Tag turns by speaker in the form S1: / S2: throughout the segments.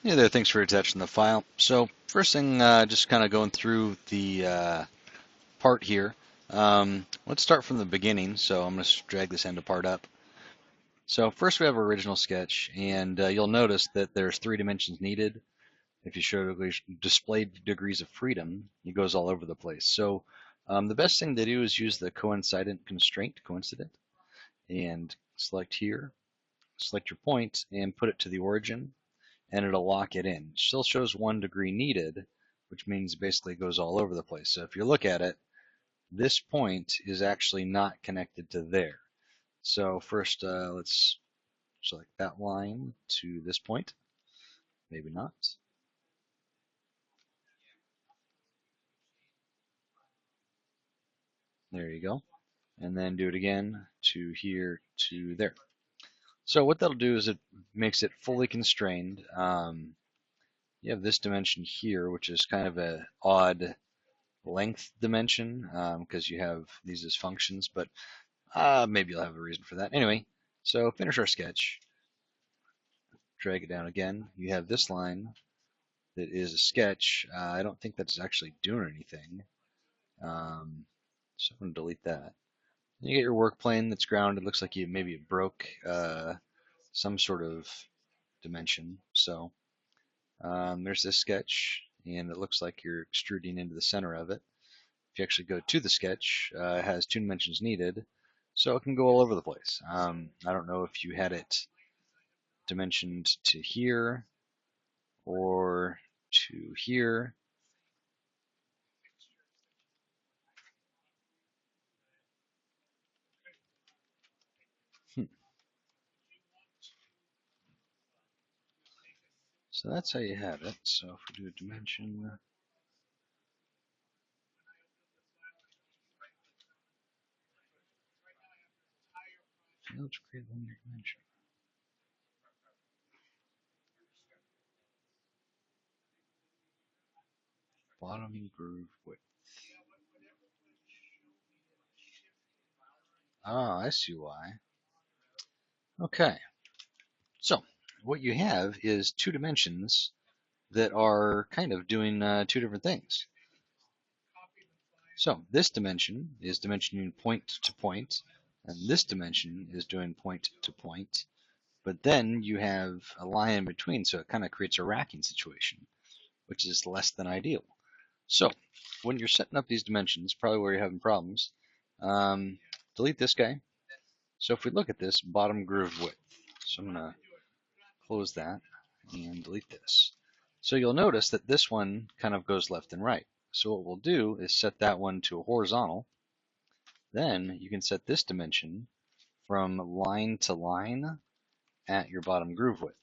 S1: Hey there, thanks for attaching the file. So first thing, just kind of going through the part here. Let's start from the beginning. So I'm going to drag this end part up. So first we have our original sketch, and you'll notice that there's 3 dimensions needed. If you show displayed degrees of freedom, it goes all over the place. So the best thing to do is use the coincident constraint, coincident, and select here, select your point, and put it to the origin, and it'll lock it in. It still shows 1 degree needed, which means basically it goes all over the place. So if you look at it, this point is actually not connected to there. So first, let's select that line to this point. Maybe not. There you go. And then do it again to here to there. So what that'll do is it makes it fully constrained. You have this dimension here, which is kind of an odd length dimension because you have these as functions, but maybe you'll have a reason for that. Anyway, so finish our sketch. Drag it down again. You have this line that is a sketch. I don't think that's actually doing anything. So I'm going to delete that. And you get your work plane that's grounded. Looks like you maybe broke some sort of dimension. So there's this sketch, and it looks like you're extruding into the center of it. If you actually go to the sketch, it has 2 dimensions needed, so it can go all over the place. I don't know if you had it dimensioned to here or to here. Hmm. So that's how you have it. So if we do a dimension, let's create a linear dimension. Bottom groove width. Ah, I see why. Okay, so what you have is 2 dimensions that are kind of doing 2 different things. So this dimension is dimensioning point to point, and this dimension is doing point to point. But then you have a line in between, so it kind of creates a racking situation, which is less than ideal. So when you're setting up these dimensions, probably where you're having problems, delete this guy. So if we look at this bottom groove width, so I'm going to close that and delete this. So you'll notice that this one kind of goes left and right. So what we'll do is set that one to a horizontal. Then you can set this dimension from line to line at your bottom groove width.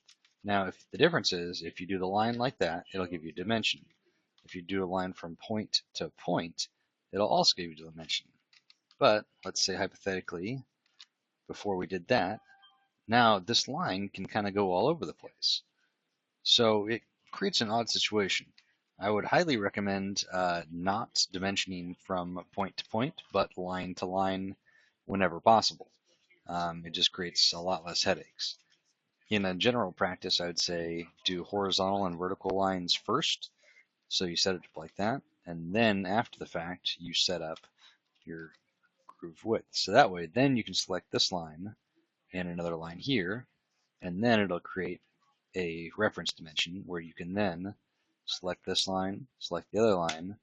S1: Now, if the difference is, if you do the line like that, it'll give you a dimension. If you do a line from point to point, it'll also give you a dimension. But let's say hypothetically, before we did that, now this line can kind of go all over the place. So it creates an odd situation. I would highly recommend not dimensioning from point to point, but line to line whenever possible. It just creates a lot less headaches. In a general practice, I would say do horizontal and vertical lines first. So you set it up like that, and then after the fact, you set up your groove width. So that way, then you can select this line and another line here, and then it'll create a reference dimension where you can then select this line, select the other line,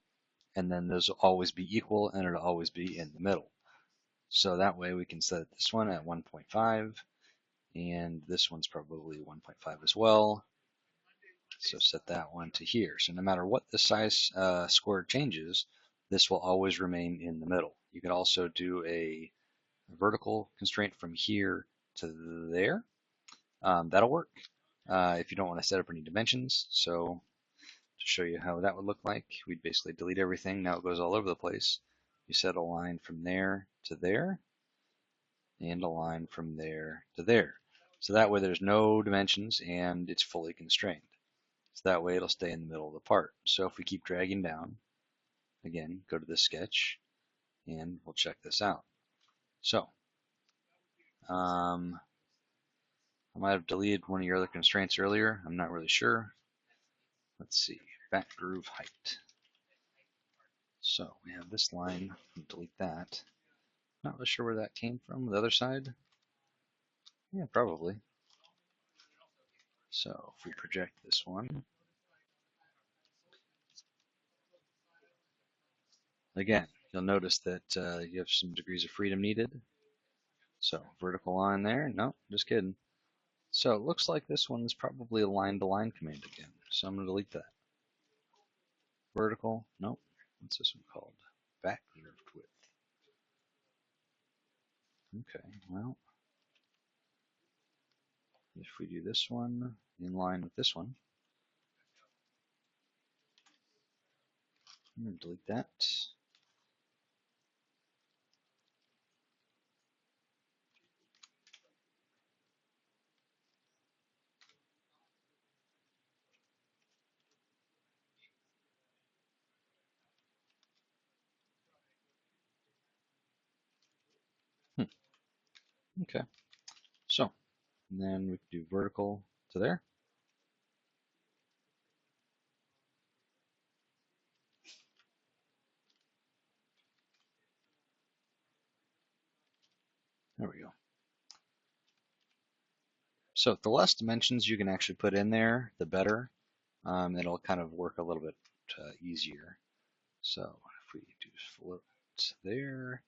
S1: and then those will always be equal and it'll always be in the middle. So that way we can set this one at 1.5 and this one's probably 1.5 as well. So set that one to here. So no matter what the size square changes, this will always remain in the middle. You could also do a vertical constraint from here to there. That'll work if you don't want to set up any dimensions. So to show you how that would look like, we'd basically delete everything. Now it goes all over the place. You set a line from there to there and a line from there to there. So that way there's no dimensions and it's fully constrained. So that way it'll stay in the middle of the part. So if we keep dragging down, again, go to the sketch and we'll check this out. So I might have deleted one of your other constraints earlier. I'm not really sure. let's see, back groove height. So we have this line, delete that. Not really sure where that came from, the other side. Yeah, probably. So if we project this one, again, you'll notice that you have some degrees of freedom needed. So vertical line there, no, just kidding. So it looks like this one is probably a line-to-line command again. So I'm going to delete that. Vertical, nope. What's this one called? Back grooved width. Okay, well, if we do this one in line with this one, I'm going to delete that. Okay, so and then we can do vertical to there. There we go. So the less dimensions you can actually put in there, the better. It'll kind of work a little bit easier. So if we do float there,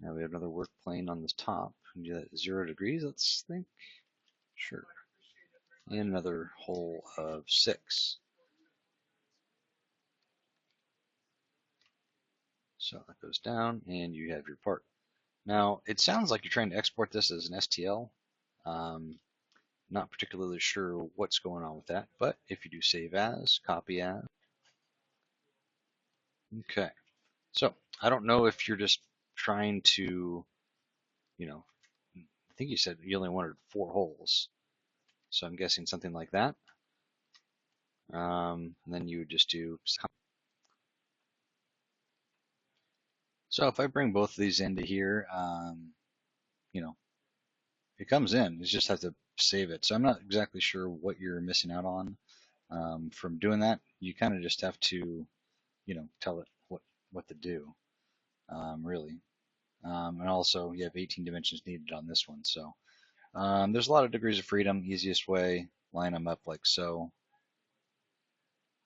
S1: now we have another work plane on the top. We do that at 0 degrees, let's think. Sure. And another hole of 6. So that goes down, and you have your part. Now, it sounds like you're trying to export this as an STL. Not particularly sure what's going on with that, but if you do save as, copy as. Okay. So I don't know if you're just trying to, I think you said you only wanted 4 holes. So I'm guessing something like that. And then you would just do. So if I bring both of these into here, it comes in. You just have to save it. So I'm not exactly sure what you're missing out on from doing that. You kind of just have to, tell it what to do, really. And also, you have 18 dimensions needed on this one. So there's a lot of degrees of freedom. Easiest way, line them up like so.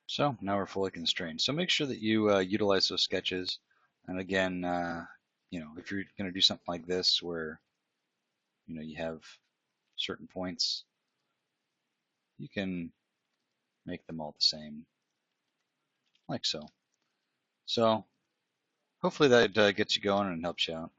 S1: So now we're fully constrained. So make sure that you utilize those sketches. And again, if you're going to do something like this where, you have certain points, you can make them all the same, like so. So hopefully that gets you going and helps you out.